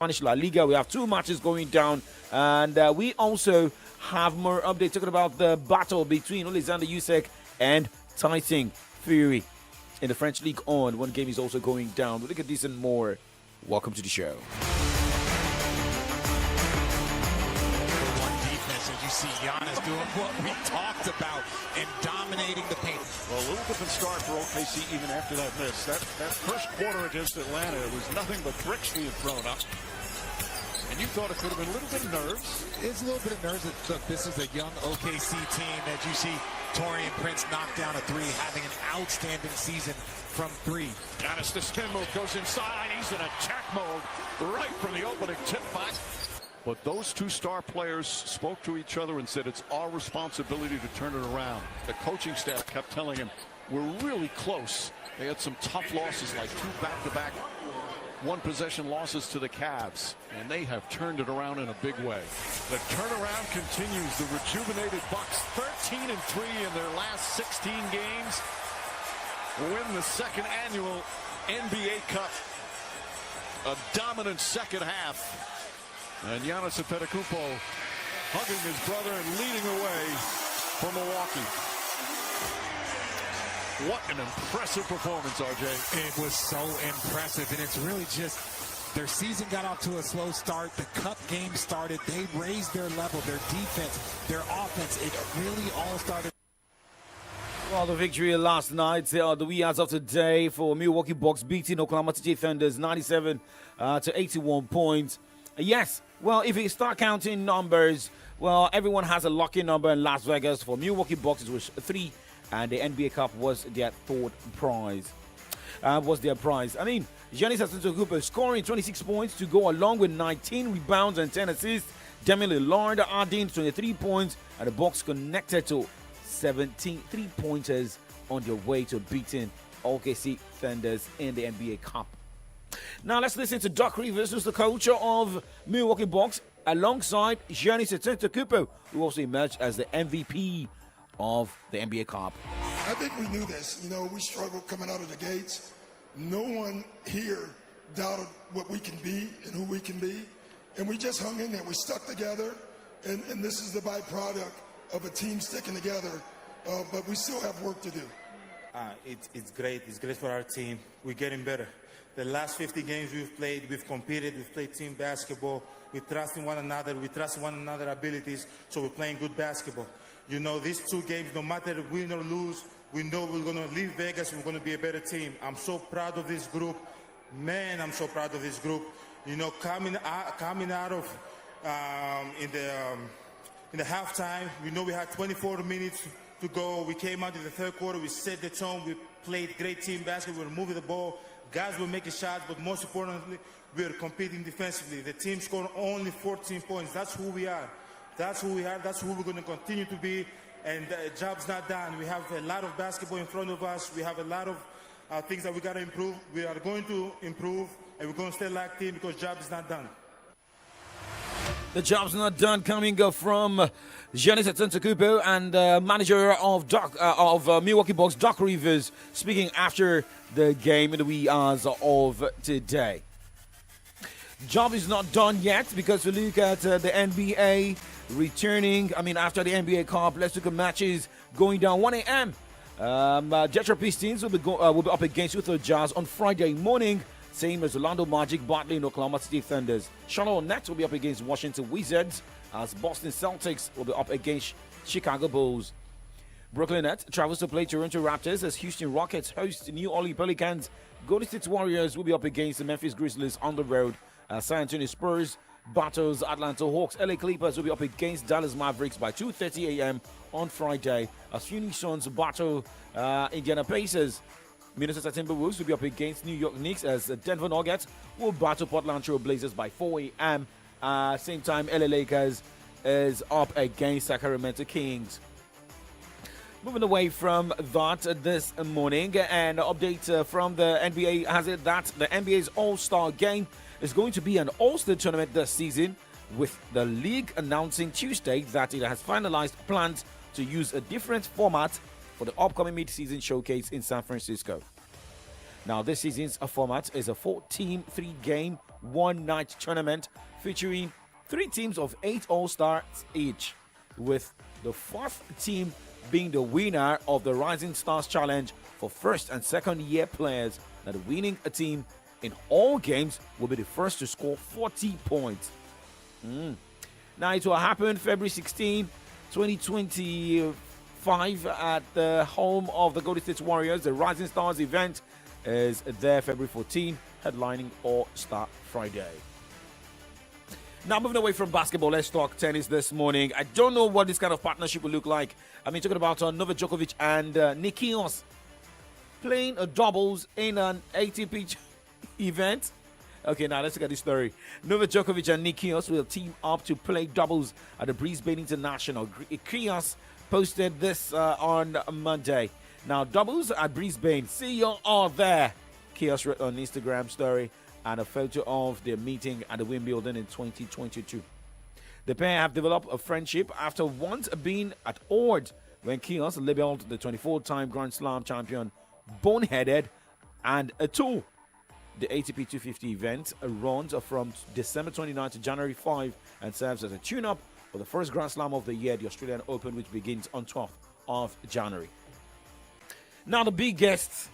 Spanish La Liga. We have two matches going down, and we also have more updates talking about the battle between Alexander Usyk and Tyson Fury in the French League on. One game is also going down. We'll look at this and more. Welcome to the show. One defense, as you see Giannis doing what we talked about and dominating the paint. Well, a little different start for OKC even after that miss. That first quarter against Atlanta, it was nothing but bricks being thrown up. And you thought it could have been a little bit of nerves. It's a little bit of nerves. Look, this is a young OKC team that you see Torian Prince knock down a three, having an outstanding season from three. Giannis, the spin move goes inside. He's in attack mode right from the opening tip box. But those two star players spoke to each other and said it's our responsibility to turn it around. The coaching staff kept telling him, we're really close. They had some tough losses, like two back-to-back one-possession losses to the Cavs, and they have turned it around in a big way. The turnaround continues. The rejuvenated Bucks, 13-3 in their last 16 games, win the second annual NBA Cup. A dominant second half. And Giannis Antetokounmpo hugging his brother and leading the way for Milwaukee. What an impressive performance, RJ. It was so impressive, and it's really just their season got off to a slow start. The cup game started. They raised their level, their defense, their offense. It really all started. Well, the victory last night, the wee hours of today for Milwaukee Bucks beating Oklahoma City Thunders 97 to 81 points. Yes, well, if you start counting numbers, well, everyone has a lucky number in Las Vegas. For Milwaukee Bucks, it was 3, and the NBA Cup was their third prize. I mean, Giannis Antetokounmpo scoring 26 points to go along with 19 rebounds and 10 assists. Damian Lillard adding 23 points, and the Bucks connected to 17 three-pointers on their way to beating OKC Thunders in the NBA Cup. Now let's listen to Doc Rivers, who's the coach of Milwaukee Bucks, alongside Giannis Antetokounmpo, who also emerged as the MVP of the NBA Cup. I think we knew this. You know, we struggled coming out of the gates. No one here doubted what we can be and who we can be. And we just hung in there. We stuck together. And this is the byproduct of a team sticking together. But we still have work to do. It's great. It's great for our team. We're getting better. The last 50 games we've played, we've competed, we've played team basketball. We trust in one another. We trust one another's abilities. So we're playing good basketball. You know, these two games, no matter win or lose, we know we're going to leave Vegas. We're going to be a better team. I'm so proud of this group. Man, I'm so proud of this group. You know, coming out of in the halftime, we know we had 24 minutes to go. We came out in the third quarter. We set the tone. We played great team basketball. We were moving the ball. Guys were making shots, but most importantly, we were competing defensively. The team scored only 14 points. That's who we are. That's who we are. That's who we're going to continue to be. And the job's not done. We have a lot of basketball in front of us. We have a lot of things that we got to improve. We are going to improve, and we're going to stay like team because job is not done. The job's not done coming from Giannis Antetokounmpo and manager of Milwaukee Bucks, Doc Rivers, speaking after the game in the wee hours of today. Job is not done yet because we look at the NBA returning. I mean, after the NBA Cup, let's look at matches going down 1 a.m. Detroit Pistons will be up against Utah Jazz on Friday morning. Same as Orlando Magic battling Oklahoma City Thunders. Charlotte Nets will be up against Washington Wizards as Boston Celtics will be up against Chicago Bulls. Brooklyn Nets travels to play Toronto Raptors as Houston Rockets host New Orleans Pelicans. Golden State Warriors will be up against the Memphis Grizzlies on the road. San Antonio Spurs battles Atlanta Hawks. LA Clippers will be up against Dallas Mavericks by 2:30 a.m. on Friday as Phoenix Suns battle Indiana Pacers. Minnesota Timberwolves will be up against New York Knicks as Denver Nuggets will battle Portland Trail Blazers by 4 a.m. Same time, LA Lakers is up against Sacramento Kings. Moving away from that this morning, an update from the NBA has it that the NBA's All-Star Game is going to be an All-Star tournament this season, with the league announcing Tuesday that it has finalized plans to use a different format for the upcoming mid-season showcase in San Francisco. Now, this season's format is a 4-team, 3-game, 1-night tournament featuring 3 teams of 8 All-Stars each, with the 4th team being the winner of the Rising Stars Challenge for first and second year players. That winning a team in all games will be the first to score 40 points. Now, it will happen February 16, 2025 at the home of the Golden State Warriors. The Rising Stars event is there February 14, headlining All-Star Friday. Now, moving away from basketball, let's talk tennis this morning. I don't know what this kind of partnership will look like. I mean, talking about Novak Djokovic and Nick Kyrgios playing a doubles in an ATP event. Okay, now let's look at this story. Novak Djokovic and Nick Kyrgios will team up to play doubles at the Brisbane International. Kyrgios posted this on Monday. Now, doubles at Brisbane. See you all there. Kyrgios wrote on Instagram story and a photo of their meeting at the Wimbledon in 2022. The pair have developed a friendship after once being at odds when Kyrgios labeled the 24-time Grand Slam champion boneheaded and a tool. The ATP 250 event runs from December 29 to January 5 and serves as a tune-up for the first Grand Slam of the year, the Australian Open, which begins on 12th of January. Now, the biggest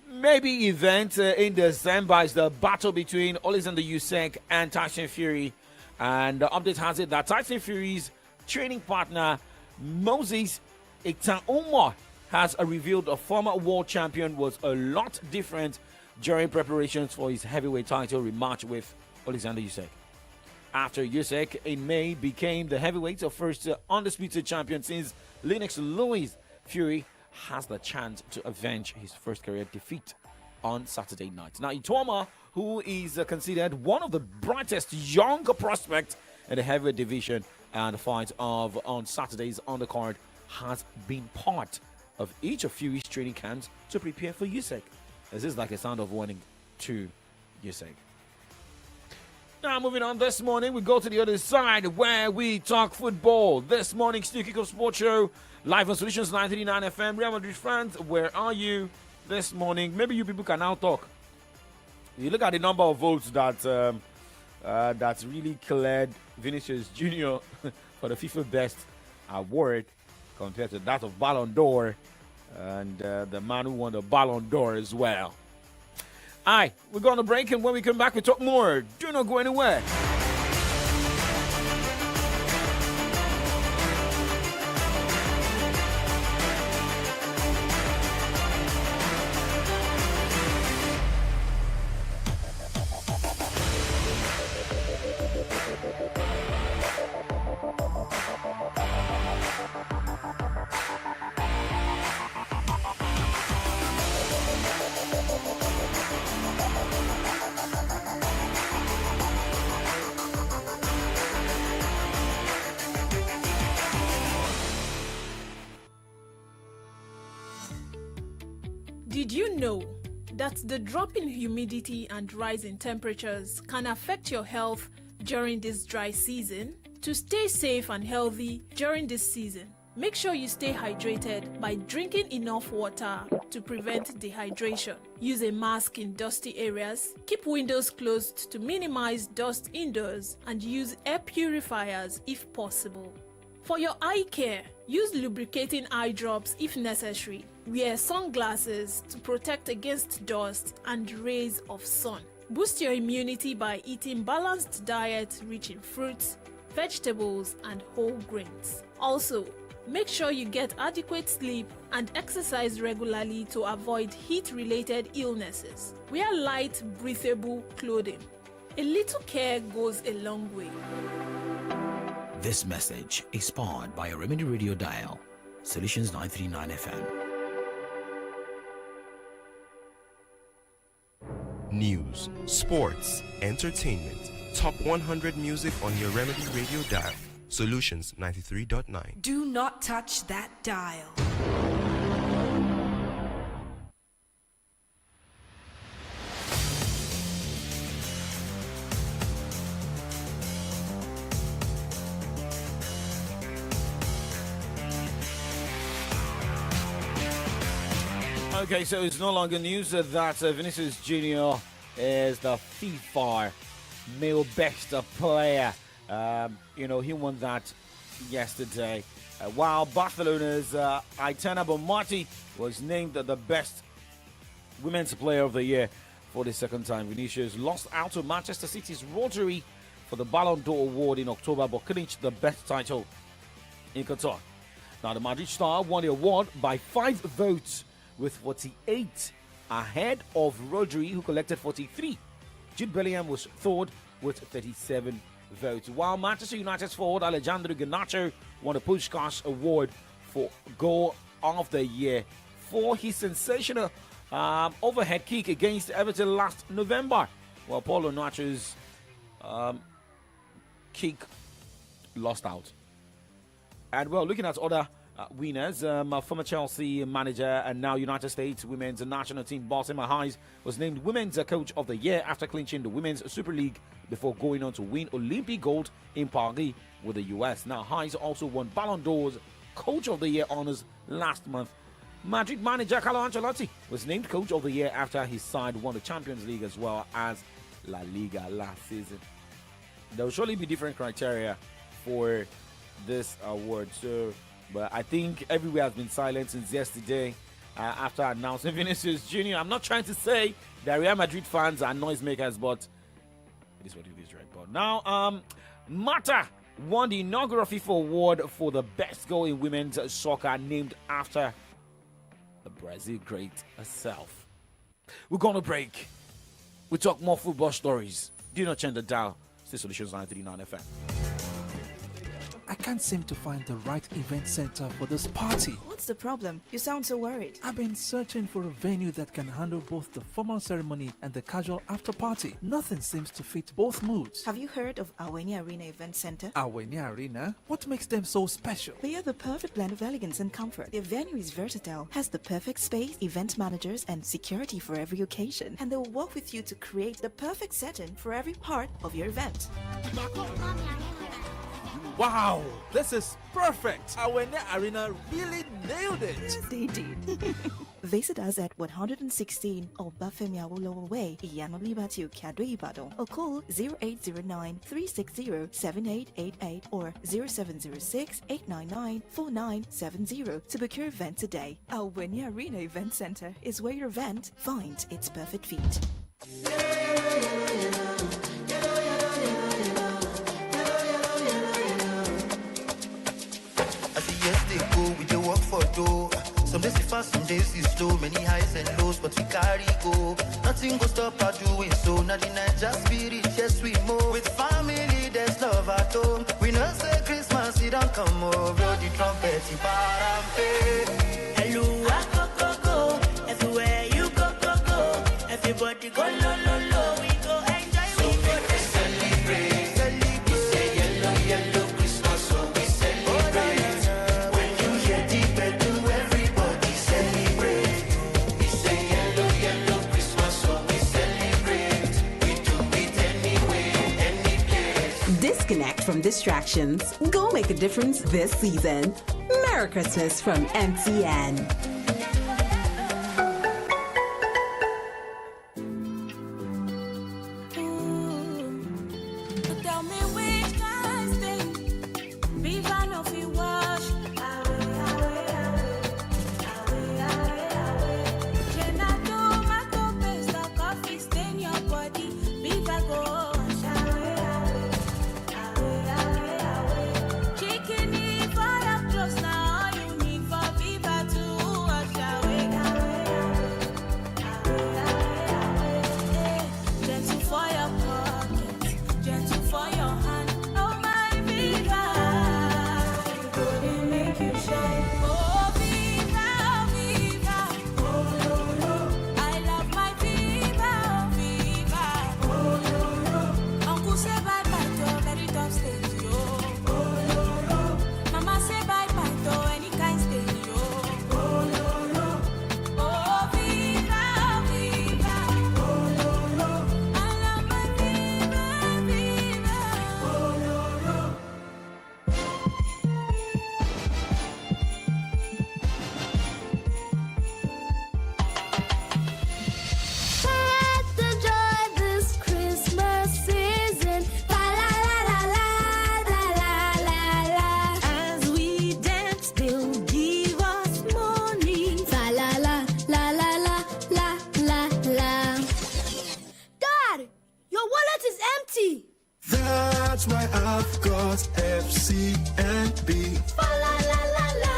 maybe event in December is the battle between Alexander Usyk and Tyson Fury. And the update has it that Tyson Fury's training partner, Moses Itauma, has revealed a former world champion was a lot different during preparations for his heavyweight title rematch with Alexander Usyk. After Usyk in May became the heavyweight's first undisputed champion since Lennox Lewis, Fury has the chance to avenge his first career defeat on Saturday night. Now, Itauma, who is considered one of the brightest young prospects in the heavyweight division and the fight of on Saturday's undercard, has been part of each of Fury's training camps to prepare for Usyk. This is like a sound of warning to Usyk. Now, moving on this morning, we go to the other side where we talk football. This morning, Stu Kickoff Sports Show, live on Solutions 939 FM. Real Madrid fans, where are you this morning? Maybe you people can now talk. You look at the number of votes that that's really cleared Vinicius Jr. for the FIFA Best Award compared to that of Ballon d'Or and the man who won the Ballon d'Or as well. All right, we're going to break, and when we come back, we talk more. Do not go anywhere. Did you know that the drop in humidity and rise in temperatures can affect your health during this dry season? To stay safe and healthy during this season, make sure you stay hydrated by drinking enough water to prevent dehydration. Use a mask in dusty areas, keep windows closed to minimize dust indoors, and use air purifiers if possible. For your eye care, use lubricating eye drops if necessary. Wear sunglasses to protect against dust and rays of sun. Boost your immunity by eating balanced diet rich in fruits, vegetables, and whole grains. Also, make sure you get adequate sleep and exercise regularly to avoid heat-related illnesses. Wear light, breathable clothing. A little care goes a long way. This message is powered by a Remedy Radio dial, Solutions 939 FM. News, sports, entertainment, top 100 music on your Remedy Radio dial, Solutions 93.9. Do not touch that dial. Okay, so it's no longer news that Vinicius Jr. is the FIFA male best player. He won that yesterday. While Barcelona's Aitana Bonmati was named the best women's player of the year for the second time. Vinicius lost out to Manchester City's Rodri for the Ballon d'Or award in October, but clinched the best title in Qatar. Now, the Madrid star won the award by 5 votes, with 48 ahead of Rodri, who collected 43. Jude Bellingham was third with 37 votes, while Manchester United's forward Alejandro Garnacho won the Puskás Award for Goal of the Year for his sensational overhead kick against Everton last November. Well, Paulo Nacho's kick lost out. And well, looking at other winners, former Chelsea manager and now United States women's national team boss Emma Hayes was named Women's Coach of the Year after clinching the Women's Super League before going on to win Olympic gold in Paris with the US. Now, Hayes also won Ballon d'Or's Coach of the Year honors last month. Madrid manager Carlo Ancelotti was named Coach of the Year after his side won the Champions League as well as La Liga last season. There will surely be different criteria for this award, but I think everywhere has been silent since yesterday after announcing Vinicius Jr. I'm not trying to say that Real Madrid fans are noisemakers, but it is what it is, right? But now, Mata won the inaugural FIFA award for the best goal in women's soccer, named after the Brazil great herself. We're going to break. We talk more football stories. Do not change the dial. Stay Solutions 939 FM. I can't seem to find the right event center for this party. What's the problem? You sound so worried. I've been searching for a venue that can handle both the formal ceremony and the casual after party. Nothing seems to fit both moods. Have you heard of Awenia Arena Event Center? Awenia Arena? What makes them so special? They are the perfect blend of elegance and comfort. Their venue is versatile, has the perfect space, event managers, and security for every occasion. And they will work with you to create the perfect setting for every part of your event. Wow, this is perfect. Awenia Arena really nailed it. They did. Visit us at 116 Obafemi Awolowo Way, Iyano Libatu, Kado Ibadan, or call 0809-360-7888 or 0706-899-4970 to book your event today. Awenia Arena Event Center is where your event finds its perfect fit. We dey work for dough. Some days it's fast, some days it's slow. Many highs and lows, but we carry go. Nothing go stop our doing so. Now the night just spirit, yes we move. With family, there's love at home. We know say Christmas, it don't come over. The trumpet, it parampe. Hello, I go, go. Everywhere you go, go, go. Everybody go, lo, lo, lo. We go enjoy, so we go celebrate. Disconnect from distractions. Go make a difference this season. Merry Christmas from MTN. Chicken, if I am close now, you need for Viva to is empty. That's why I've got FCMB. Fa la la la la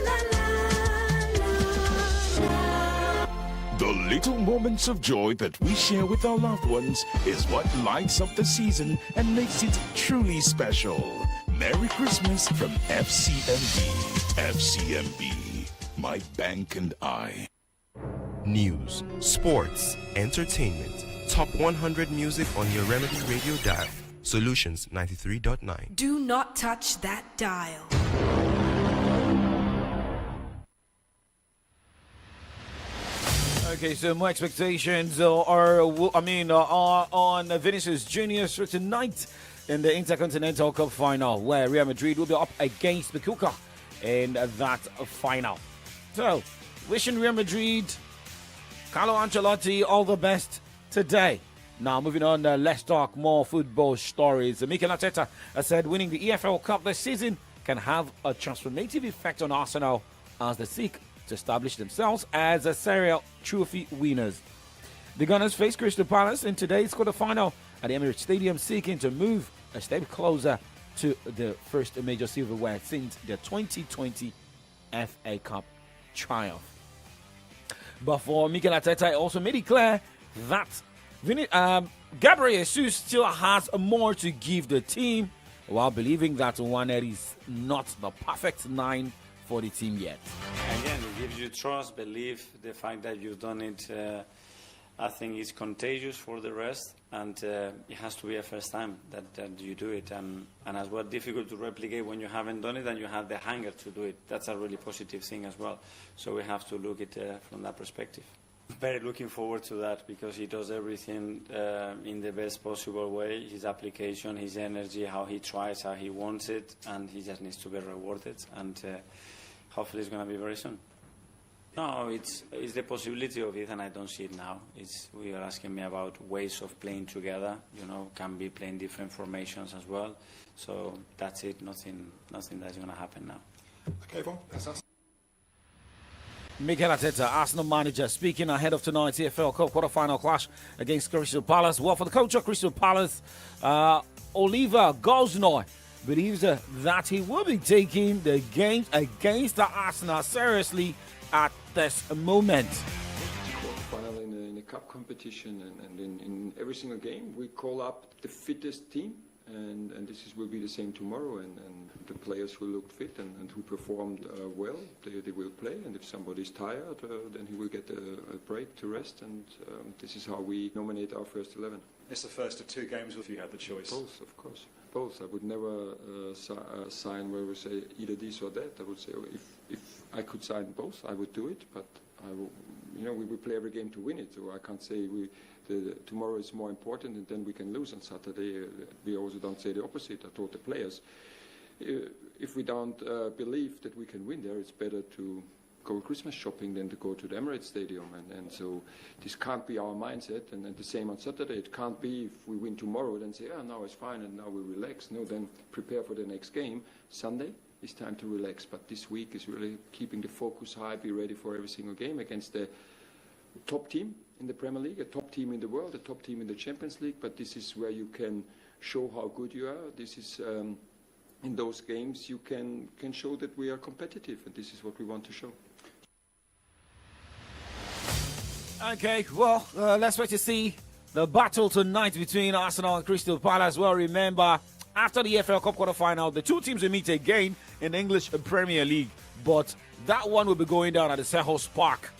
la la. The little moments of joy that we share with our loved ones is what lights up the season and makes it truly special. Merry Christmas from FCMB. FCMB, my bank and I. News, sports, entertainment. Top 100 music on your Remedy Radio dial. Solutions 93.9. Do not touch that dial. Okay, so my expectations are on Vinicius Junior tonight in the Intercontinental Cup final, where Real Madrid will be up against Benfica in that final. So, wishing Real Madrid, Carlo Ancelotti, all the best today. Now, moving on, let's talk more football stories. Mikel Arteta has said winning the EFL Cup this season can have a transformative effect on Arsenal as they seek to establish themselves as a serial trophy winners. The Gunners face Crystal Palace in today's quarterfinal at the Emirates Stadium, seeking to move a step closer to the first major silverware since the 2020 FA Cup triumph. But for Mikel Arteta, he also made it clear that Gabriel Jesus still has more to give the team, while believing that Nwaneri is not the perfect 9 for the team yet. Again, it gives you trust, belief. The fact that you've done it, I think, is contagious for the rest, and it has to be a first time that you do it. And as well, difficult to replicate when you haven't done it and you have the hunger to do it. That's a really positive thing as well. So we have to look at it from that perspective. Very looking forward to that, because he does everything in the best possible way. His application, his energy, how he tries, how he wants it, and he just needs to be rewarded. And hopefully it's going to be very soon. No, it's the possibility of it, and I don't see it now. We are asking me about ways of playing together. Can be playing different formations as well. So that's it. Nothing that's going to happen now. Okay, Yvonne, that's us. Mikel Arteta, Arsenal manager, speaking ahead of tonight's EFL Cup quarter-final clash against Crystal Palace. Well, for the coach of Crystal Palace, Oliver Gosnoy, believes that he will be taking the game against the Arsenal seriously at this moment. Final in a cup competition, and in every single game we call up the fittest team, and this will be the same tomorrow, and the players who looked fit and who performed well, they will play, and if somebody's tired, then he will get a break to rest, and this is how we nominate our first 11. It's the first of 2 games if you had the choice. Both, of course. Both. I would never sign where we say either this or that. I would say if I could sign both, I would do it. But we will play every game to win it. So I can't say tomorrow is more important and then we can lose on Saturday. We also don't say the opposite. I told the players, if we don't believe that we can win there, it's better to go Christmas shopping than to go to the Emirates Stadium, and so this can't be our mindset, and the same on Saturday. It can't be if we win tomorrow then say, now it's fine and now we relax. No, then prepare for the next game. Sunday is time to relax, but this week is really keeping the focus high, be ready for every single game against the top team in the Premier League, a top team in the world, a top team in the Champions League, but this is where you can show how good you are. This is in those games you can show that we are competitive, and this is what we want to show. Okay, well, let's wait to see the battle tonight between Arsenal and Crystal Palace. Well, remember, after the EFL Cup quarter-final, the two teams will meet again in the English Premier League, but that one will be going down at the Selhurst Park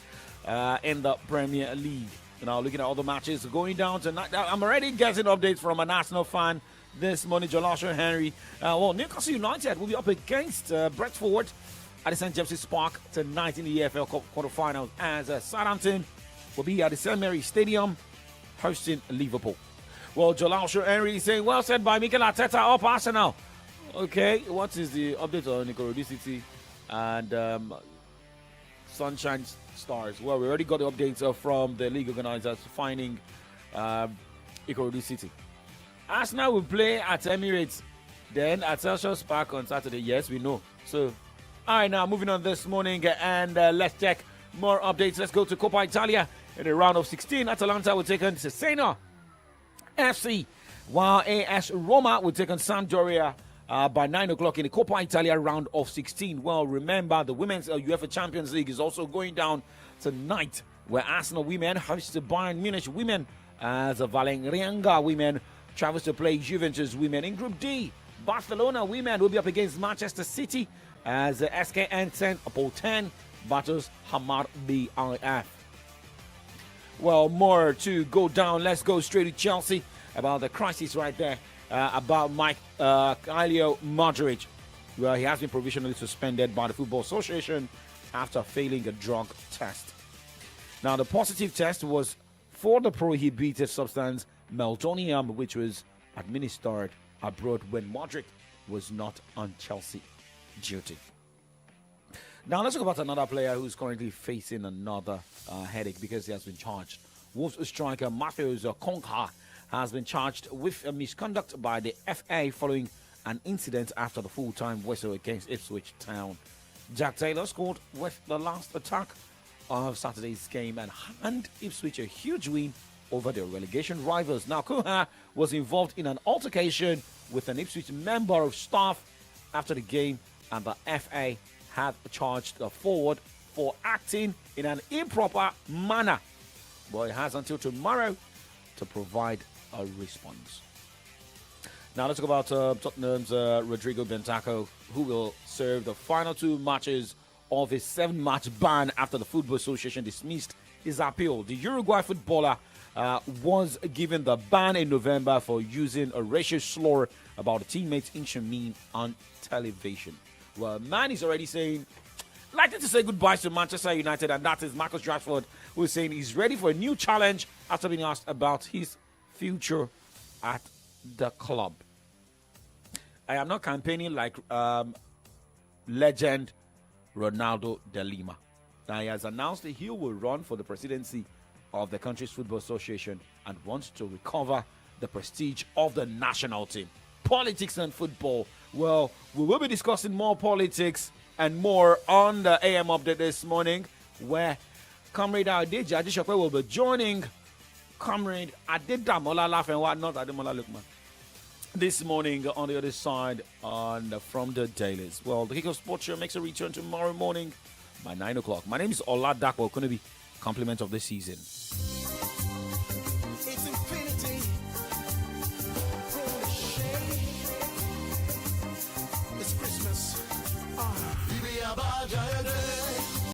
in the Premier League. Now, looking at all the matches going down tonight, I'm already getting updates from an Arsenal fan this morning, Jolasho Henry. Newcastle United will be up against Brentford at the St. James's Park tonight in the EFL Cup quarter-final, as Southampton will be at the St. Mary's Stadium hosting Liverpool. Well, Jolasho Henry is saying, well said by Mikel Arteta, up Arsenal. Okay, what is the update on Ikorodu City and Sunshine Stars? Well, we already got the updates from the league organizers finding Ikorodu City. Arsenal will play at Emirates, then at Selhurst Park on Saturday. Yes, we know. So, all right, now moving on this morning, and let's check more updates. Let's go to Coppa Italia in the round of 16. Atalanta will take on Cesena FC while AS Roma will take on Sampdoria by 9 o'clock in the Coppa Italia round of 16. Well, remember, the Women's UEFA Champions League is also going down tonight, where Arsenal women host the Bayern Munich women as the Valencia women travels to play Juventus women. In Group D, Barcelona women will be up against Manchester City as the SKN 10 battles Hamad BIF. Well, more to go down. Let's go straight to Chelsea about the crisis right there about Mikhailo Modric. Well, he has been provisionally suspended by the Football Association after failing a drug test. Now, the positive test was for the prohibited substance meldonium, which was administered abroad when Modric was not on Chelsea duty. Now, let's talk about another player who's currently facing another headache because he has been charged. Wolves striker Matthews Konka has been charged with misconduct by the FA following an incident after the full-time whistle against Ipswich Town. Jack Taylor scored with the last attack of Saturday's game and handed Ipswich a huge win over their relegation rivals. Now, Kuha was involved in an altercation with an Ipswich member of staff after the game, and the FA had charged the forward for acting in an improper manner. But it has until tomorrow to provide a response. Now let's talk about Tottenham's Rodrigo Bentancur, who will serve the final 2 matches of his 7-match ban after the Football Association dismissed his appeal. The Uruguay footballer was given the ban in November for using a racial slur about a teammate's Inchamin on television. Well, man is already saying, likely to say goodbye to Manchester United, and that is Marcus Rashford, who is saying he's ready for a new challenge after being asked about his future at the club. I am not campaigning like legend Ronaldo de Lima. Now, he has announced that he will run for the presidency of the country's Football Association and wants to recover the prestige of the national team. Politics and football. Well, we will be discussing more politics and more on the AM update this morning, where Comrade Adeji Adeshope will be joining Comrade Adedamola Lafenwa, not Ademola Lukman, this morning on the other side from the dailies. Well, the Kick of Sports Show makes a return tomorrow morning by 9 o'clock. My name is Ola Dakwa, going to be compliment of the season. It's infinity. Holy shade. It's Christmas.